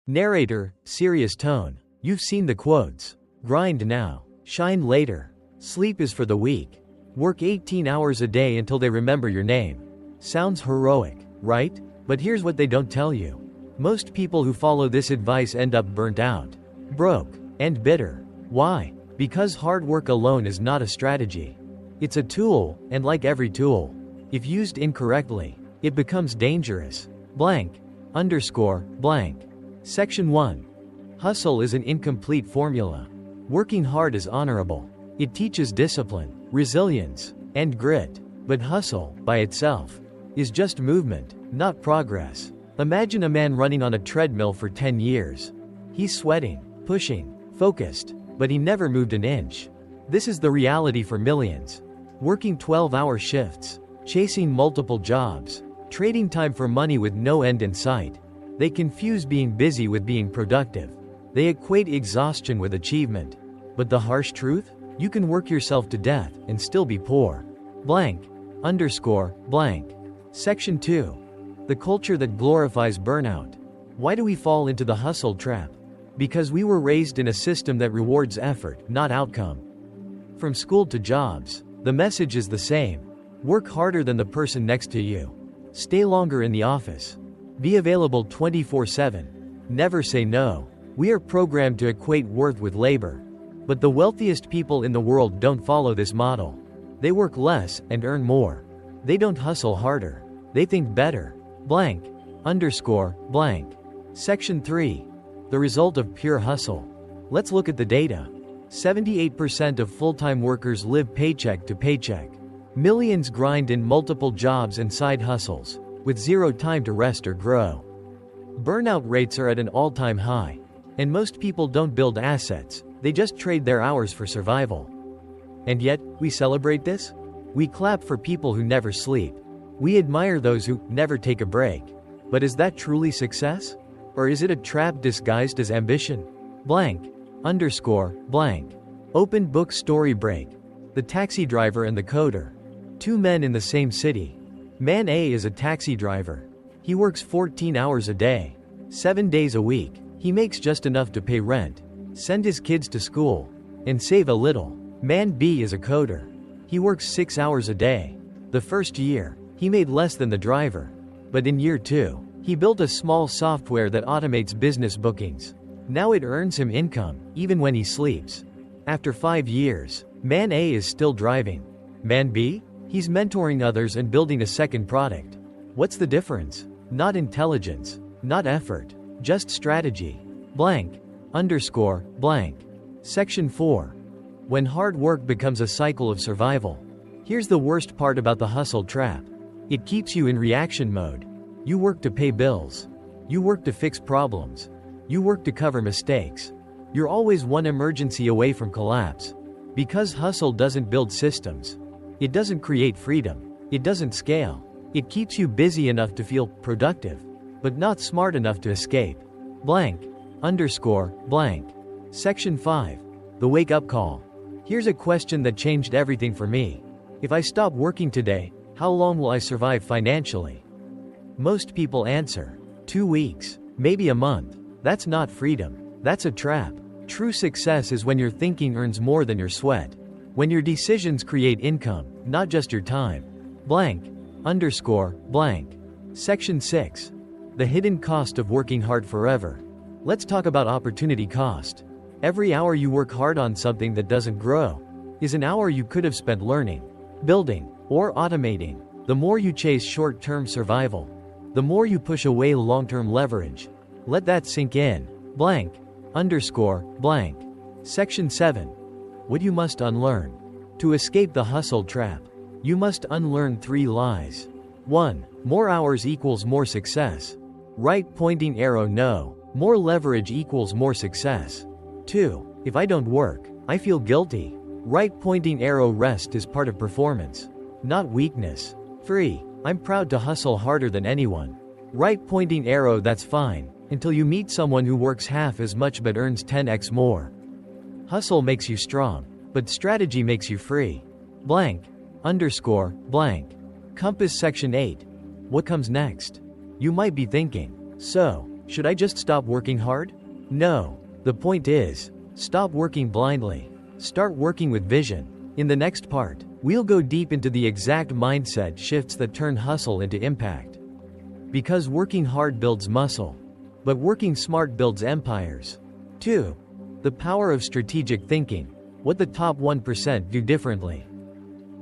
Narrator, serious tone. You've seen the quotes. Grind now. Shine later. Sleep is for the weak. Work 18 hours a day until they remember your name. Sounds heroic, right? But here's what they don't tell you. Most people who follow this advice end up burnt out, broke, and bitter. Why? Because hard work alone is not a strategy. It's a tool, and like every tool, if used incorrectly, it becomes dangerous. Blank. Underscore, blank. Section 1. Hustle is an incomplete formula. Working hard is honorable. It teaches discipline, resilience, and grit. But hustle, by itself, is just movement, not progress. Imagine a man running on a treadmill for 10 years. He's sweating, pushing, focused, but he never moved an inch. This is the reality for millions. Working 12-hour shifts, chasing multiple jobs, trading time for money with no end in sight. They confuse being busy with being productive. They equate exhaustion with achievement. But the harsh truth? You can work yourself to death and still be poor. Blank. Underscore, blank. Section 2. The culture that glorifies burnout. Why do we fall into the hustle trap? Because we were raised in a system that rewards effort, not outcome. From school to jobs, the message is the same. Work harder than the person next to you. Stay longer in the office. Be available 24/7. Never say no. We are programmed to equate worth with labor. But the wealthiest people in the world don't follow this model. They work less and earn more. They don't hustle harder. They think better. Blank. Underscore, blank. Section 3. The result of pure hustle. Let's look at the data. 78% of full-time workers live paycheck to paycheck. Millions grind in multiple jobs and side hustles, with zero time to rest or grow. Burnout rates are at an all-time high. And most people don't build assets, they just trade their hours for survival. And yet, we celebrate this? We clap for people who never sleep. We admire those who never take a break. But is that truly success? Or is it a trap disguised as ambition? Blank. Underscore, blank. Open book story break. The taxi driver and the coder. Two men in the same city. Man A is a taxi driver. He works 14 hours a day, 7 days a week. He makes just enough to pay rent, send his kids to school, and save a little. Man B is a coder. He works 6 hours a day. The first year, he made less than the driver. But in year 2, he built a small software that automates business bookings. Now it earns him income, even when he sleeps. After 5 years, Man A is still driving. Man B? He's mentoring others and building a second product. What's the difference? Not intelligence, not effort, just strategy. Blank. Underscore, blank. Section 4. When hard work becomes a cycle of survival. Here's the worst part about the hustle trap. It keeps you in reaction mode. You work to pay bills. You work to fix problems. You work to cover mistakes. You're always one emergency away from collapse. Because hustle doesn't build systems. It doesn't create freedom. It doesn't scale. It keeps you busy enough to feel productive, but not smart enough to escape. Blank. Underscore, blank. Section 5. The wake-up call. Here's a question that changed everything for me. If I stop working today, how long will I survive financially? Most people answer, 2 weeks, maybe a month. That's not freedom. That's a trap. True success is when your thinking earns more than your sweat. When your decisions create income, not just your time. Blank. Underscore, blank. Section 6. The hidden cost of working hard forever. Let's talk about opportunity cost. Every hour you work hard on something that doesn't grow is an hour you could have spent learning, building, or automating. The more you chase short-term survival, the more you push away long-term leverage. Let that sink in. Blank. Underscore, blank. Section 7. What you must unlearn. To escape the hustle trap, you must unlearn 3 lies. 1. More hours equals more success. Right pointing arrow no. More leverage equals more success. 2. If I don't work, I feel guilty. Right pointing arrow rest is part of performance, not weakness. 3. I'm proud to hustle harder than anyone. Right pointing arrow that's fine, until you meet someone who works half as much but earns 10x more. Hustle makes you strong, but strategy makes you free. Blank. Underscore, blank. Compass Section 8. What comes next? You might be thinking, so, Should I just stop working hard? No. The point is, stop working blindly. Start working with vision. In the next part, we'll go deep into the exact mindset shifts that turn hustle into impact. Because working hard builds muscle, but working smart builds empires. 2. The power of strategic thinking. What the top 1% do differently.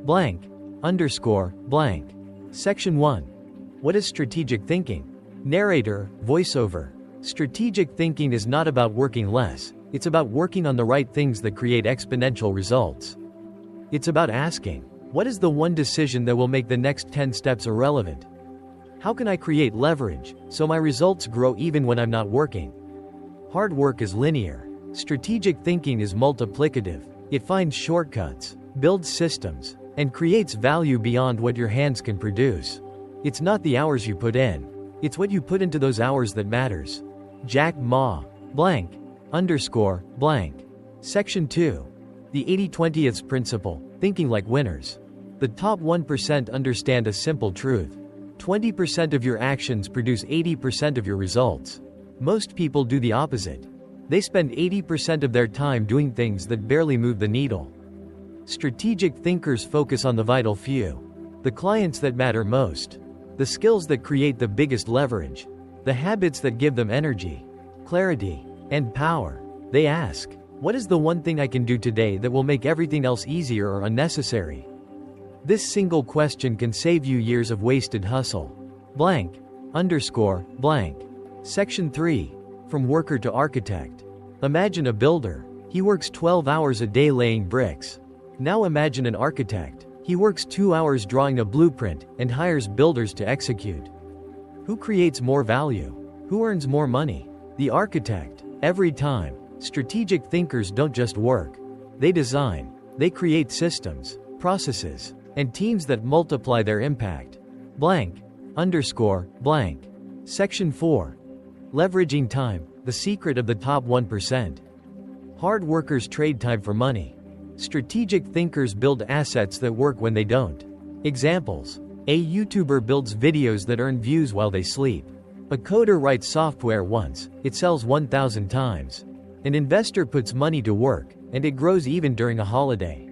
Blank. Underscore. Blank. Section 1. What is strategic thinking? Narrator. Voiceover. Strategic thinking is not about working less, it's about working on the right things that create exponential results. It's about asking, what is the one decision that will make the next 10 steps irrelevant? How can I create leverage so my results grow even when I'm not working? Hard work is linear. Strategic thinking is multiplicative. It finds shortcuts, builds systems, and creates value beyond what your hands can produce. It's not the hours you put in, it's what you put into those hours that matters. Jack Ma. Blank. Underscore. Blank. Section 2. The 80-20th principle. Thinking like winners. The top 1% understand a simple truth. 20% of your actions produce 80% of your results. Most people do the opposite. They spend 80% of their time doing things that barely move the needle. Strategic thinkers focus on the vital few. The clients that matter most. The skills that create the biggest leverage. The habits that give them energy, clarity, and power. They ask, what is the one thing I can do today that will make everything else easier or unnecessary? This single question can save you years of wasted hustle. Blank. Underscore. Blank. Section 3. From worker to architect. Imagine a builder. He works 12 hours a day laying bricks. Now imagine an architect. He works 2 hours drawing a blueprint and hires builders to execute. Who creates more value? Who earns more money? The architect. Every time. Strategic thinkers don't just work. They design. They create systems, processes, and teams that multiply their impact. Blank. Underscore. Blank. Section 4. Leveraging time. The secret of the top 1%. Hard workers trade time for money. Strategic thinkers build assets that work when they don't. Examples. A YouTuber builds videos that earn views while they sleep. A coder writes software once, it sells 1,000 times. An investor puts money to work, and it grows even during a holiday.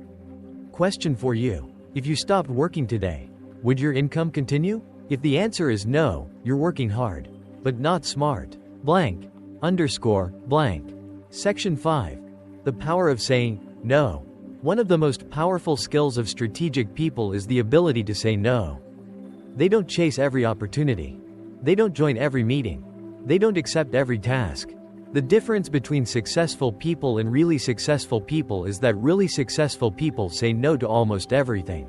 Question for you. If you stopped working today, would your income continue? If the answer is no, you're working hard, but not smart. Blank. Underscore. Blank. Section 5. The power of saying no. One of the most powerful skills of strategic people is the ability to say no. They don't chase every opportunity. They don't join every meeting. They don't accept every task. The difference between successful people and really successful people is that really successful people say no to almost everything.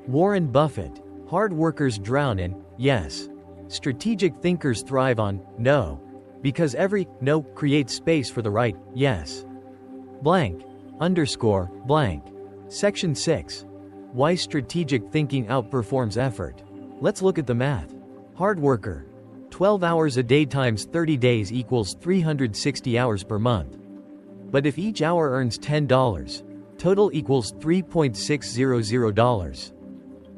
Warren Buffett. Hard workers drown in yes. Strategic thinkers thrive on no. Because every no creates space for the right yes. Blank. Underscore. Blank. Section 6. Why strategic thinking outperforms effort. Let's look at the math. Hard worker. 12 hours a day times 30 days equals 360 hours per month. But if each hour earns $10, total equals $3.600.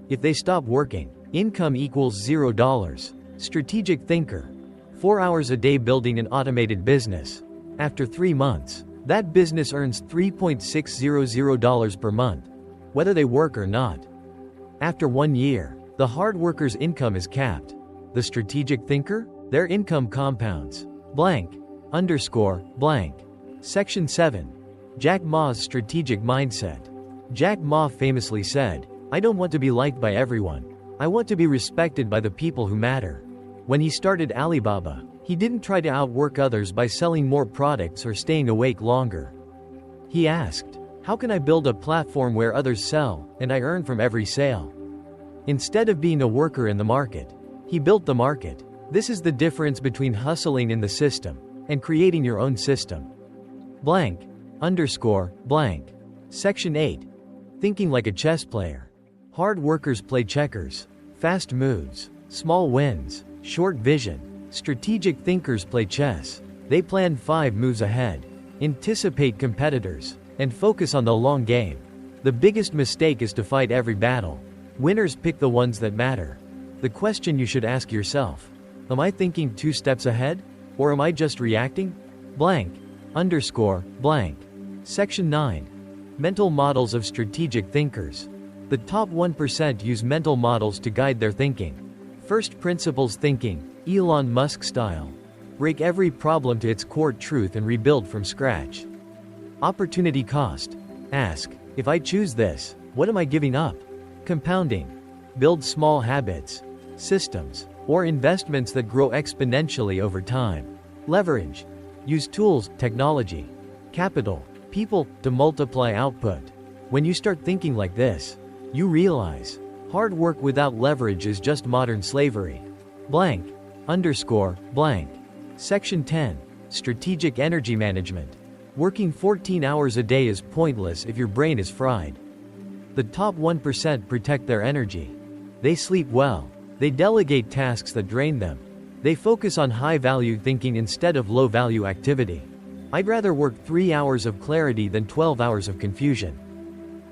If they stop working, income equals $0. Strategic thinker. 4 hours a day building an automated business. After 3 months, that business earns $3.600 per month, whether they work or not. After 1 year, the hard worker's income is capped. The strategic thinker? Their income compounds. Blank. Underscore. Blank. Section 7. Jack Ma's strategic mindset. Jack Ma famously said, I don't want to be liked by everyone. I want to be respected by the people who matter. When he started Alibaba, he didn't try to outwork others by selling more products or staying awake longer. He asked, how can I build a platform where others sell, and I earn from every sale? Instead of being a worker in the market, he built the market. This is the difference between hustling in the system and creating your own system. Blank. Underscore. Blank. Section 8. Thinking like a chess player. Hard workers play checkers. Fast moves, small wins, short vision. Strategic thinkers play chess. They plan 5 moves ahead, anticipate competitors, and focus on the long game. The biggest mistake is to fight every battle. Winners pick the ones that matter. The question you should ask yourself: am I thinking 2 steps ahead? Or am I just reacting? Blank. Underscore. Blank. Section 9. Mental models of strategic thinkers. The top 1% use mental models to guide their thinking. First principles thinking, Elon Musk style. Break every problem to its core truth and rebuild from scratch. Opportunity cost. Ask, if I choose this, what am I giving up? Compounding. Build small habits, systems, or investments that grow exponentially over time. Leverage. Use tools, technology, capital, people, to multiply output. When you start thinking like this, you realize, hard work without leverage is just modern slavery. Blank. Underscore. Blank. Section 10. Strategic energy management. Working 14 hours a day is pointless if your brain is fried. The top 1% protect their energy. They sleep well. They delegate tasks that drain them. They focus on high-value thinking instead of low-value activity. I'd rather work 3 hours of clarity than 12 hours of confusion.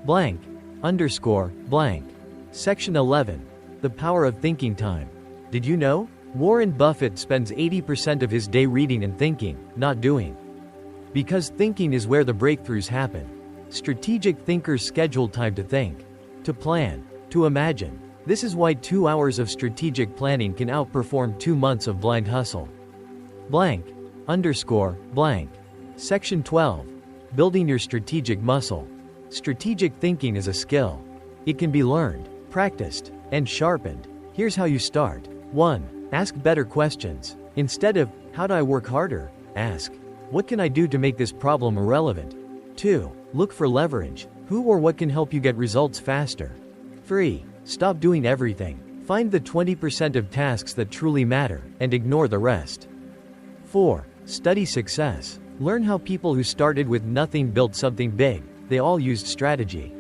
Blank. Underscore. Blank. Section 11. The power of thinking time. Did you know? Warren Buffett spends 80% of his day reading and thinking, not doing. Because thinking is where the breakthroughs happen. Strategic thinkers schedule time to think, to plan, to imagine. This is why 2 hours of strategic planning can outperform 2 months of blind hustle. Blank. Underscore. Blank. Section 12. Building your strategic muscle. Strategic thinking is a skill. It can be learned, practiced, and sharpened. Here's how you start. 1. Ask better questions. Instead of, how do I work harder? Ask, what can I do to make this problem irrelevant? 2. Look for leverage. Who or what can help you get results faster? 3. Stop doing everything. Find the 20% of tasks that truly matter, and ignore the rest. 4. Study success. Learn how people who started with nothing built something big. They all used strategy.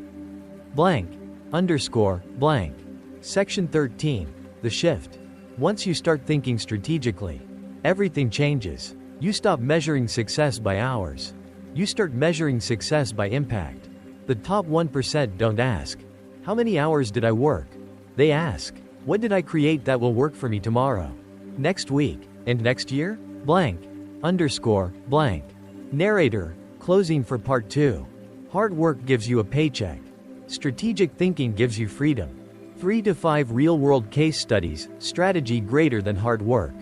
Blank. Underscore. Blank. Section 13. The shift. Once you start thinking strategically, everything changes. You stop measuring success by hours. You start measuring success by impact. The top 1% don't ask, how many hours did I work? They ask, what did I create that will work for me tomorrow, next week, and next year? Blank. Underscore. Blank. Narrator. Closing for part 2. Hard work gives you a paycheck. Strategic thinking gives you freedom. 3 to 5 real-world case studies, strategy greater than hard work.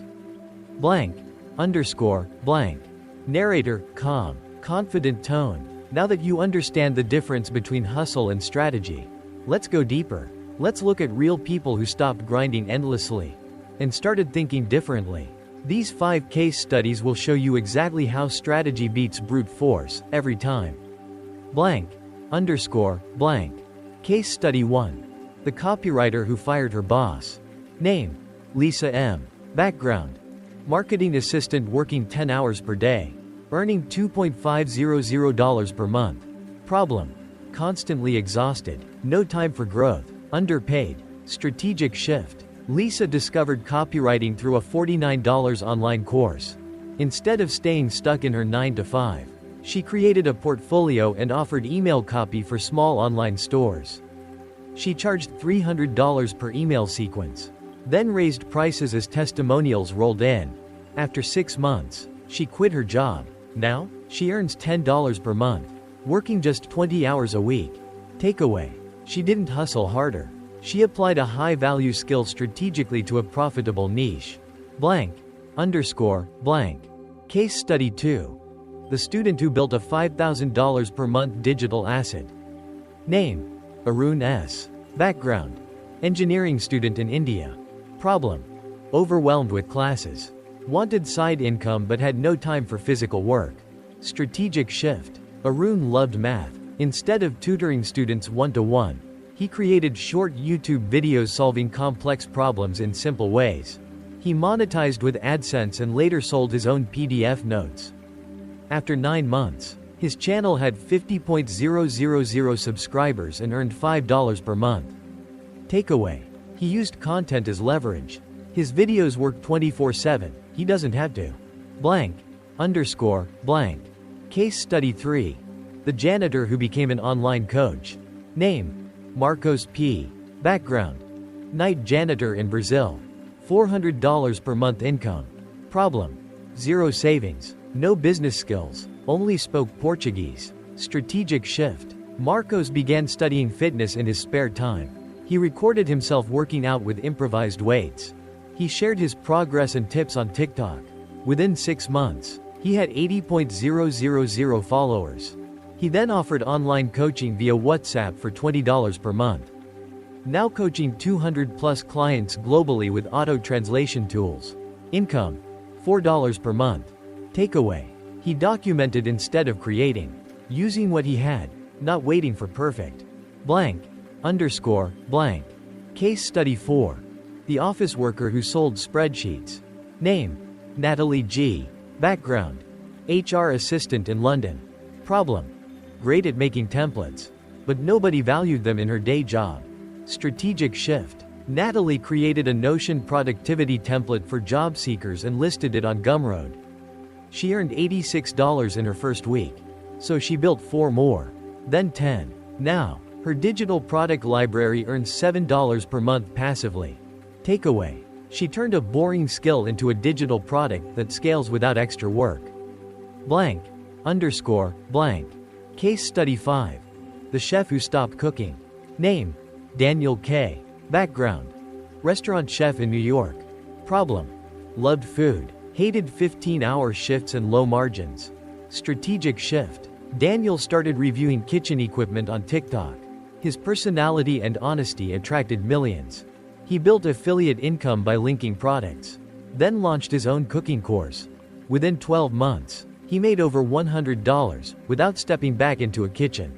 Blank. Underscore. Blank. Narrator. Calm, confident tone. Now that you understand the difference between hustle and strategy, let's go deeper. Let's look at real people who stopped grinding endlessly and started thinking differently. These 5 case studies will show you exactly how strategy beats brute force, every time. Blank. Underscore. Blank. Case study 1. The copywriter who fired her boss. Name: Lisa M. Background: marketing assistant working 10 hours per day, earning $2.500 per month. Problem: constantly exhausted, no time for growth, underpaid. Strategic shift: Lisa discovered copywriting through a $49 online course. Instead of staying stuck in her 9-to-5, she created a portfolio and offered email copy for small online stores. She charged $300 per email sequence, then raised prices as testimonials rolled in. After 6 months, she quit her job. Now, she earns $10 per month, working just 20 hours a week. Takeaway: she didn't hustle harder. She applied a high-value skill strategically to a profitable niche. Blank. Underscore. Blank. Case study 2. The student who built a $5,000 per month digital asset. Name: Arun S. Background: engineering student in India. Problem: overwhelmed with classes. Wanted side income but had no time for physical work. Strategic shift: Arun loved math. Instead of tutoring students one-to-one, he created short YouTube videos solving complex problems in simple ways. He monetized with AdSense and later sold his own PDF notes. After 9 months, his channel had 50,000 subscribers and earned $5 per month. Takeaway: he used content as leverage. His videos work 24/7, he doesn't have to. Blank. Underscore. Blank. Case study 3. The janitor who became an online coach. Name: Marcos P. Background: night janitor in Brazil. $400 per month income. Problem: Zero savings. No business skills. Only spoke Portuguese. Strategic shift. Marcos began studying fitness in his spare time. He recorded himself working out with improvised weights. He shared his progress and tips on TikTok. Within 6 months, he had 80,000 followers. He then offered online coaching via WhatsApp for $20 per month. Now coaching 200+ clients globally with auto-translation tools. Income: $4 per month. Takeaway: he documented instead of creating. Using what he had, not waiting for perfect. Blank. Underscore, blank. Case study 4. The office worker who sold spreadsheets. Name: Natalie G. Background: HR assistant in London. Problem: great at making templates, but nobody valued them in her day job. Strategic shift. Natalie created a Notion productivity template for job seekers and listed it on Gumroad. She earned $86 in her first week. So she built 4 more. Then 10. Now, her digital product library earns $7 per month passively. Takeaway: she turned a boring skill into a digital product that scales without extra work. Blank. Underscore, blank. Case study 5. The chef who stopped cooking. Name: Daniel K. Background: restaurant chef in New York. Problem: loved food, hated 15-hour shifts and low margins. Strategic shift. Daniel started reviewing kitchen equipment on TikTok. His personality and honesty attracted millions. He built affiliate income by linking products. Then launched his own cooking course. Within 12 months, he made over $100 without stepping back into a kitchen.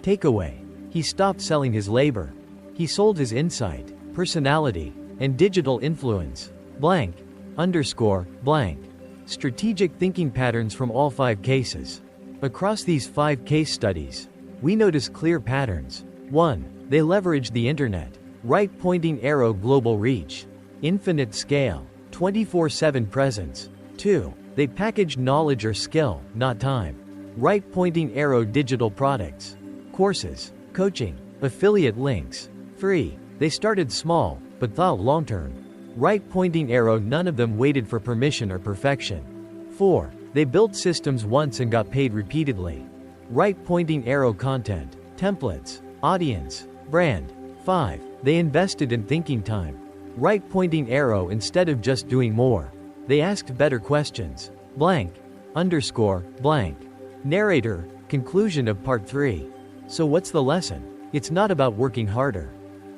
Takeaway: he stopped selling his labor. He sold his insight, personality, and digital influence. Blank. Underscore, blank. Strategic thinking patterns from all 5 cases. Across these 5 case studies, we notice clear patterns. 1. They leverage the internet. Right pointing arrow global reach. Infinite scale. 24/7 presence. 2. They packaged knowledge or skill, not time. Right pointing arrow digital products. Courses, coaching, affiliate links. 3. They started small, but thought long-term. Right pointing arrow, none of them waited for permission or perfection. 4. They built systems once and got paid repeatedly. Right pointing arrow content, templates, audience, brand. 5. They invested in thinking time. Right pointing arrow, instead of just doing more, they asked better questions. Blank. Underscore, blank. Narrator, conclusion of part 3. So what's the lesson? It's not about working harder.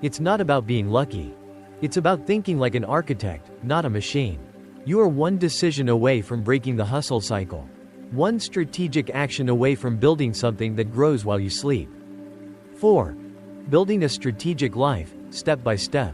It's not about being lucky. It's about thinking like an architect, not a machine. You are one decision away from breaking the hustle cycle. One strategic action away from building something that grows while you sleep. 4. Building a strategic life, step by step.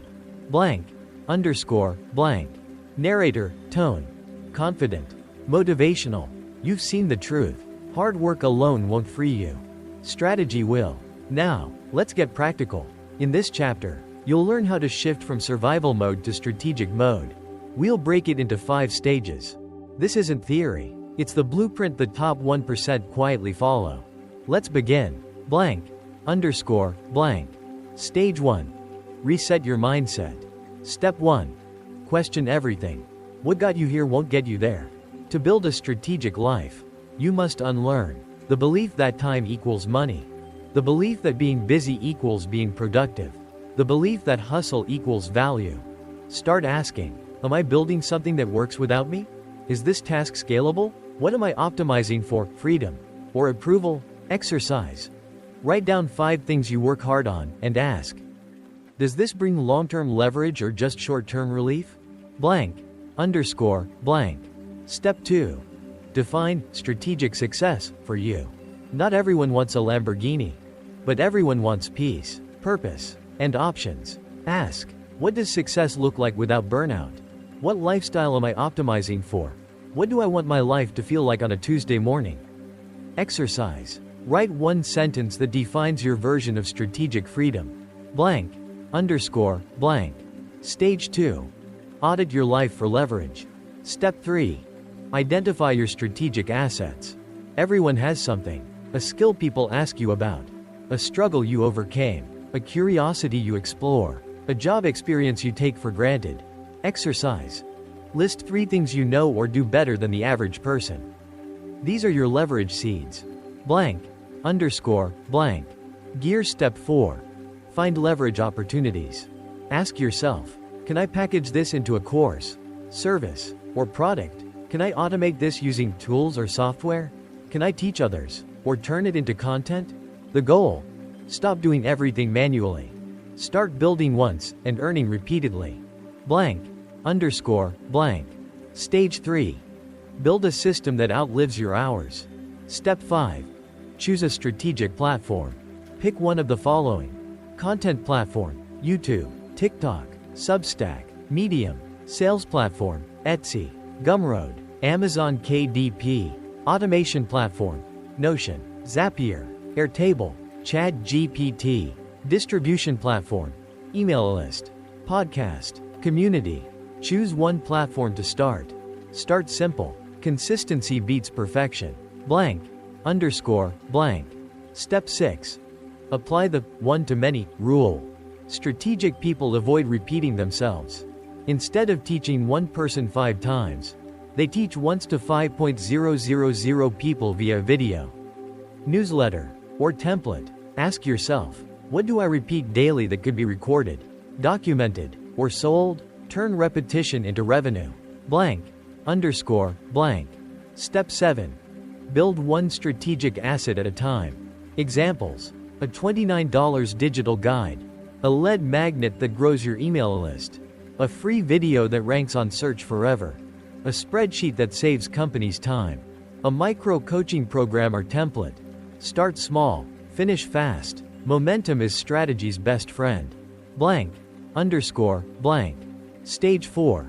Blank. Underscore, blank. Narrator, tone. Confident. Motivational. You've seen the truth. Hard work alone won't free you. Strategy will. Now, let's get practical. In this chapter, you'll learn how to shift from survival mode to strategic mode. We'll break it into 5 stages. This isn't theory. It's the blueprint the top 1% quietly follow. Let's begin. Blank. Underscore, blank. Stage 1. Reset your mindset. Step 1. Question everything. What got you here won't get you there. To build a strategic life, you must unlearn the belief that time equals money. The belief that being busy equals being productive. The belief that hustle equals value. Start asking, am I building something that works without me? Is this task scalable? What am I optimizing for? Freedom or approval? Exercise. Write down 5 things you work hard on and ask, does this bring long-term leverage or just short-term relief? Blank. Underscore, blank. Step 2. Define strategic success for you. Not everyone wants a Lamborghini, but everyone wants peace, purpose, and options. Ask, what does success look like without burnout? What lifestyle am I optimizing for? What do I want my life to feel like on a Tuesday morning? Exercise. Write 1 sentence that defines your version of strategic freedom. Blank. Underscore, blank. Stage 2. Audit your life for leverage. Step 3. Identify your strategic assets. Everyone has something. A skill people ask you about. A struggle you overcame. A curiosity you explore. A job experience you take for granted. Exercise. List 3 things you know or do better than the average person. These are your leverage seeds. Blank. Underscore. Blank. Gear step 4. Find leverage opportunities. Ask yourself, can I package this into a course, service, or product? Can I automate this using tools or software? Can I teach others, or turn it into content? The goal? Stop doing everything manually. Start building once and earning repeatedly. Blank. Underscore. Blank. Stage 3. Build a system that outlives your hours. Step 5. Choose a strategic platform. Pick one of the following: content platform, YouTube, TikTok, Substack, Medium, sales platform, Etsy, Gumroad, Amazon KDP, automation platform, Notion, Zapier, Airtable, ChatGPT, distribution platform, email list, podcast, community. Choose one platform to start. Start simple. Consistency beats perfection. Blank. Underscore. Blank. Step 6. Apply the one-to-many rule. Strategic people avoid repeating themselves. Instead of teaching one person 5 times, they teach once to 5,000 people via video, newsletter, or template. Ask yourself, what do I repeat daily that could be recorded, documented, or sold? Turn repetition into revenue. Blank. Underscore. Blank. Step 7. Build one strategic asset at a time. Examples: a $29 digital guide, a lead magnet that grows your email list, a free video that ranks on search forever, a spreadsheet that saves companies time, a micro coaching program or template. Start small, finish fast. Momentum is strategy's best friend. Blank. Underscore. Blank. Stage 4.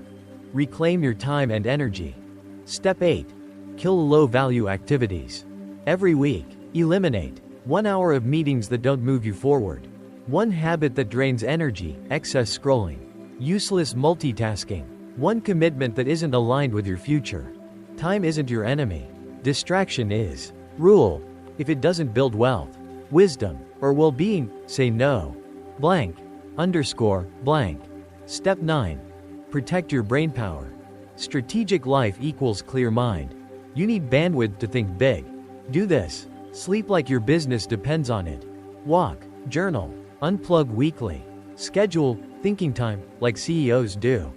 Reclaim your time and energy. Step 8. Kill low-value activities. Every week, eliminate 1 hour of meetings that don't move you forward. 1 habit that drains energy, excess scrolling, useless multitasking. 1 commitment that isn't aligned with your future. Time isn't your enemy. Distraction is. Rule: if it doesn't build wealth, wisdom, or well-being, say no. Blank. Underscore. Blank. Step 9. Protect your brain power. Strategic life equals clear mind. You need bandwidth to think big. Do this. Sleep like your business depends on it. Walk, journal, unplug weekly. Schedule thinking time like CEOs do.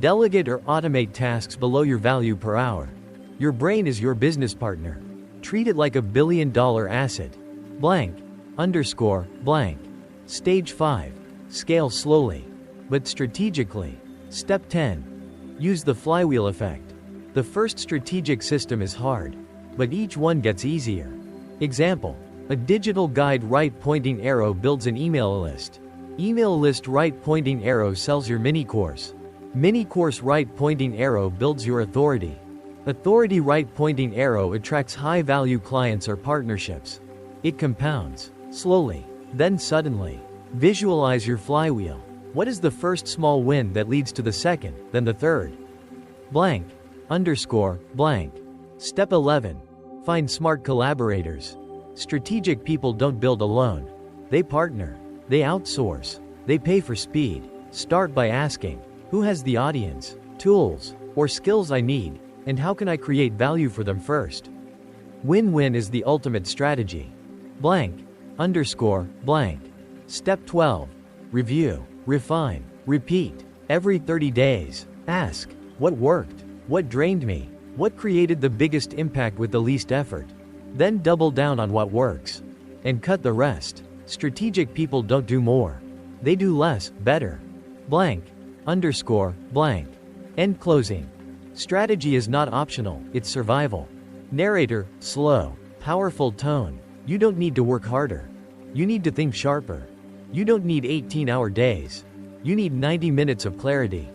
Delegate or automate tasks below your value per hour. Your brain is your business partner. Treat it like a billion-dollar asset. Blank. Underscore. Blank. Stage 5. Scale slowly, but strategically. Step 10. Use the flywheel effect. The first strategic system is hard, but each one gets easier. Example: a digital guide right pointing arrow builds an email list. Email list right pointing arrow sells your mini course. Mini course right pointing arrow builds your authority. Authority right pointing arrow attracts high value clients or partnerships. It compounds, slowly, then suddenly. Visualize your flywheel. What is the first small win that leads to the second, then the third? Blank. Underscore. Blank. Step 11. Find smart collaborators. Strategic people don't build alone. They partner. They outsource. They pay for speed. Start by asking, who has the audience, tools, or skills I need, and how can I create value for them first? Win-win is the ultimate strategy. Blank. Underscore. Blank. Step 12. Review, refine, repeat. Every 30 days, ask, what worked? What drained me? What created the biggest impact with the least effort? Then double down on what works. And cut the rest. Strategic people don't do more. They do less, better. Blank. Underscore. Blank. End closing. Strategy is not optional, it's survival. Narrator: slow, powerful tone. You don't need to work harder. You need to think sharper. You don't need 18-hour days. You need 90 minutes of clarity.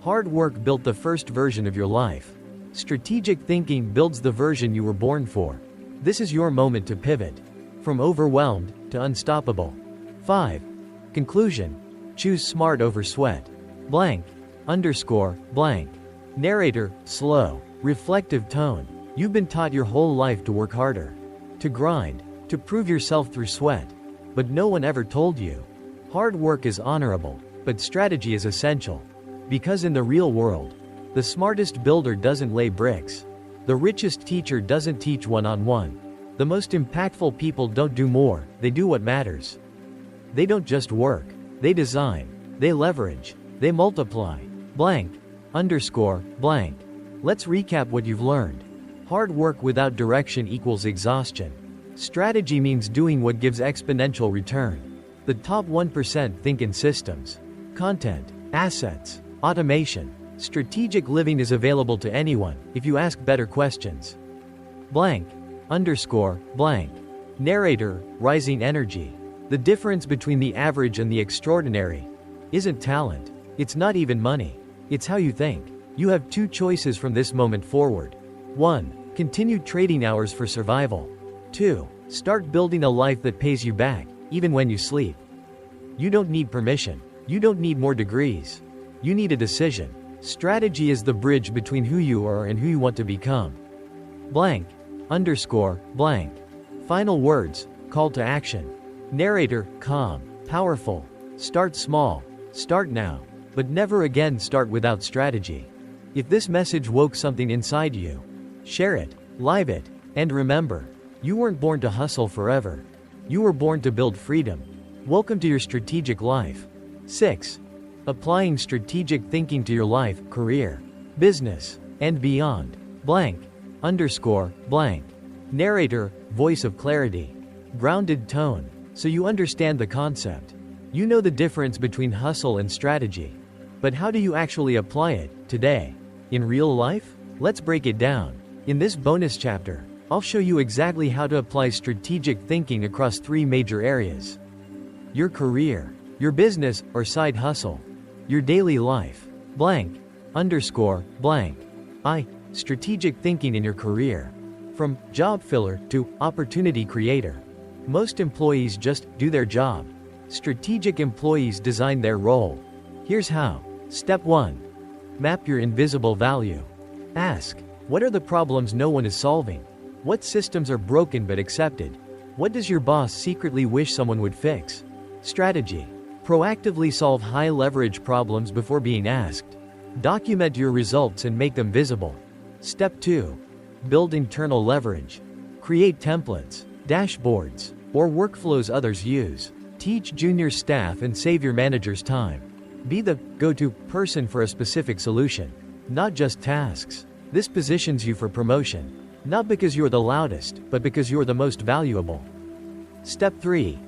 Hard work built the first version of your life. Strategic thinking builds the version you were born for. This is your moment to pivot. From overwhelmed to unstoppable. 5. Conclusion. Choose smart over sweat. Blank. Underscore. Blank. Narrator: slow, reflective tone. You've been taught your whole life to work harder. To grind. To prove yourself through sweat. But no one ever told you. Hard work is honorable, but strategy is essential. Because in the real world, The smartest builder doesn't lay bricks. The richest teacher doesn't teach one-on-one. The most impactful people don't do more, they do what matters. They don't just work. They design. They leverage. They multiply. Blank. Underscore. Blank. Let's recap what you've learned. Hard work without direction equals exhaustion. Strategy means doing what gives exponential return. The top 1% think in systems. Content. Assets. Automation. Strategic living is available to anyone, if you ask better questions. Blank. Underscore. Blank. Narrator. Rising energy. The difference between the average and the extraordinary isn't talent. It's not even money. It's how you think. You have two choices from this moment forward. 1. Continue trading hours for survival. 2. Start building a life that pays you back, even when you sleep. You don't need permission. You don't need more degrees. You need a decision. Strategy is the bridge between who you are and who you want to become. Blank. Underscore. Blank. Final words. Call to action. Narrator. Calm. Powerful. Start small. Start now. But never again start without strategy. If this message woke something inside you, share it, live it, and remember, you weren't born to hustle forever. You were born to build freedom. Welcome to your strategic life. 6. Applying strategic thinking to your life, career, business, and beyond. Blank. Underscore. Blank. Narrator. Voice of clarity. Grounded tone. So you understand the concept. You know the difference between hustle and strategy. But how do you actually apply it, today? In real life? Let's break it down. In this bonus chapter, I'll show you exactly how to apply strategic thinking across 3 major areas. Your career, your business or side hustle, your daily life. Blank. Underscore. Blank. Strategic thinking in your career. From job filler to opportunity creator. Most employees just do their job. Strategic employees design their role. Here's how. Step 1. Map your invisible value. Ask, what are the problems no one is solving? What systems are broken but accepted? What does your boss secretly wish someone would fix? Strategy. Proactively solve high-leverage problems before being asked. Document your results and make them visible. Step 2. Build internal leverage. Create templates, dashboards, or workflows others use. Teach junior staff and save your manager's time. Be the go-to person for a specific solution, not just tasks. This positions you for promotion, not because you're the loudest, but because you're the most valuable. Step 3.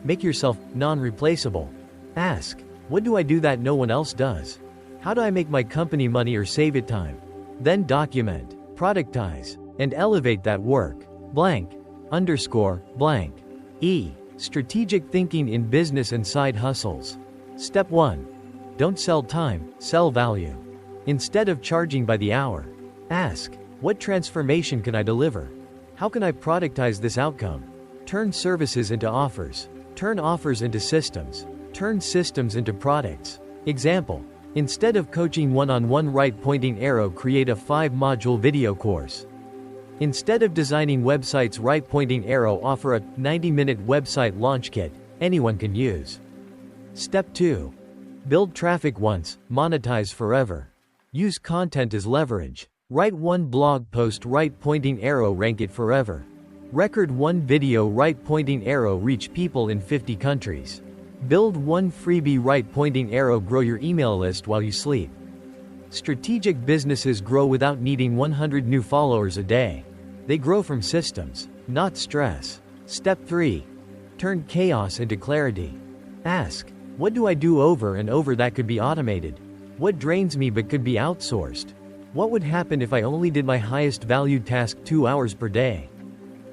Make yourself non-replaceable. Ask, what do I do that no one else does? How do I make my company money or save it time? Then document, productize, and elevate that work. Blank. Underscore. Blank. Strategic thinking in business and side hustles. Step 1. Don't sell time, sell value. Instead of charging by the hour, ask, what transformation can I deliver? How can I productize this outcome? Turn services into offers. Turn offers into systems. Turn systems into products. Example. Instead of coaching one-on-one right-pointing arrow, create a 5-module video course. Instead of designing websites right-pointing arrow, offer a 90-minute website launch kit anyone can use. Step 2. Build traffic once, monetize forever. Use content as leverage. Write 1 blog post right-pointing arrow, rank it forever. Record 1 video right-pointing arrow, reach people in 50 countries. Build 1 freebie right-pointing arrow, grow your email list while you sleep. Strategic businesses grow without needing 100 new followers a day. They grow from systems, not stress. Step 3. Turn chaos into clarity. Ask, what do I do over and over that could be automated? What drains me but could be outsourced? What would happen if I only did my highest valued task 2 hours per day?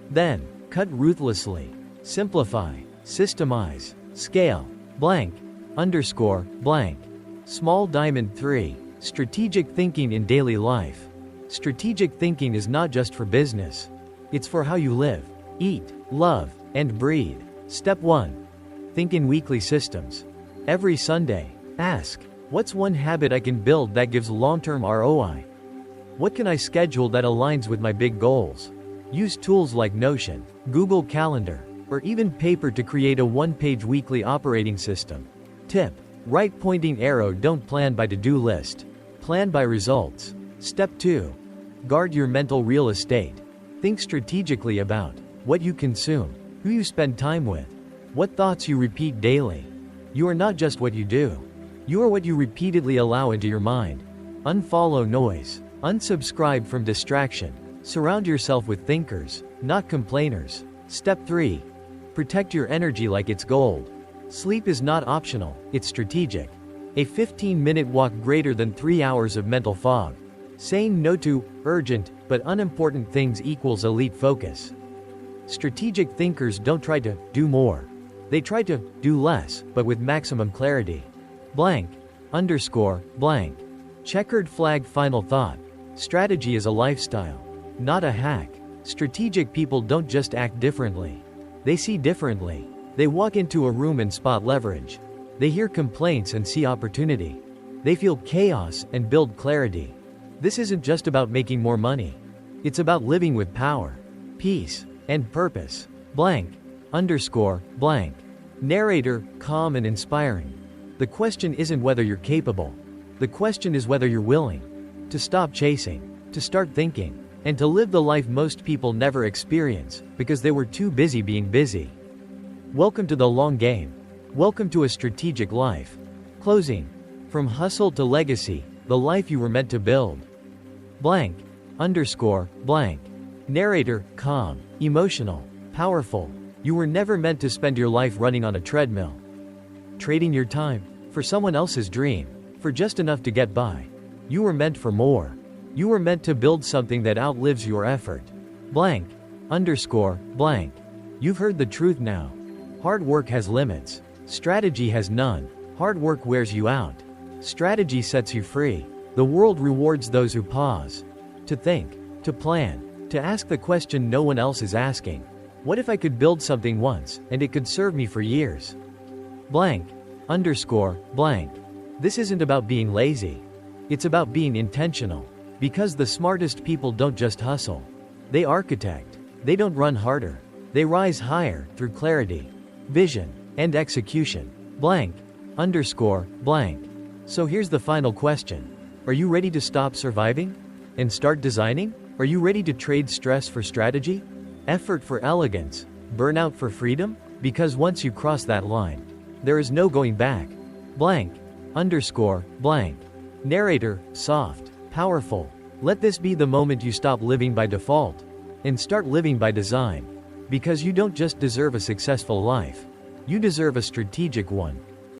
Then, cut ruthlessly. Simplify, systemize, scale. Blank. Underscore. Blank. Small diamond 3. Strategic thinking in daily life. Strategic thinking is not just for business. It's for how you live, eat, love, and breathe. Step 1. Think in weekly systems. Every Sunday, ask, what's one habit I can build that gives long-term ROI? What can I schedule that aligns with my big goals? Use tools like Notion, Google Calendar, or even paper to create a 1-page weekly operating system. Tip. Right-pointing arrow, don't plan by to-do list. Plan by results. Step 2. Guard your mental real estate. Think strategically about what you consume, who you spend time with, what thoughts you repeat daily. You are not just what you do. You are what you repeatedly allow into your mind. Unfollow noise. Unsubscribe from distraction. Surround yourself with thinkers, not complainers. Step 3. Protect your energy like it's gold. Sleep is not optional, it's strategic. A 15-minute walk greater than 3 hours of mental fog. Saying no to urgent but unimportant things equals elite focus. Strategic thinkers don't try to do more. They try to do less, but with maximum clarity. Blank. Underscore. Blank. Checkered flag. Final thought. Strategy is a lifestyle, not a hack. Strategic people don't just act differently. They see differently. They walk into a room and spot leverage. They hear complaints and see opportunity. They feel chaos and build clarity. This isn't just about making more money. It's about living with power, peace, and purpose. Blank. Underscore. Blank. Narrator. Calm and inspiring. The question isn't whether you're capable. The question is whether you're willing to stop chasing, to start thinking, and to live the life most people never experience because they were too busy being busy. Welcome to the long game. Welcome to a strategic life. Closing. From hustle to legacy, the life you were meant to build. Blank. Underscore. Blank. Narrator. Calm, emotional, powerful. You were never meant to spend your life running on a treadmill, trading your time for someone else's dream, for just enough to get by. You were meant for more. You were meant to build something that outlives your effort. Blank. Underscore. Blank. You've heard the truth now. Hard work has limits. Strategy has none. Hard work wears you out. Strategy sets you free. The world rewards those who pause, to think, to plan, to ask the question no one else is asking. What if I could build something once, and it could serve me for years? Blank. Underscore. Blank. This isn't about being lazy. It's about being intentional. Because the smartest people don't just hustle. They architect. They don't run harder. They rise higher through clarity, vision, and execution. Blank. Underscore. Blank. So here's the final question. Are you ready to stop surviving and start designing? Are you ready to trade stress for strategy? Effort for elegance? Burnout for freedom? Because once you cross that line, there is no going back. Blank. Underscore. Blank. Narrator. Soft. Powerful. Let this be the moment you stop living by default and start living by design. Because you don't just deserve a successful life. You deserve a strategic one.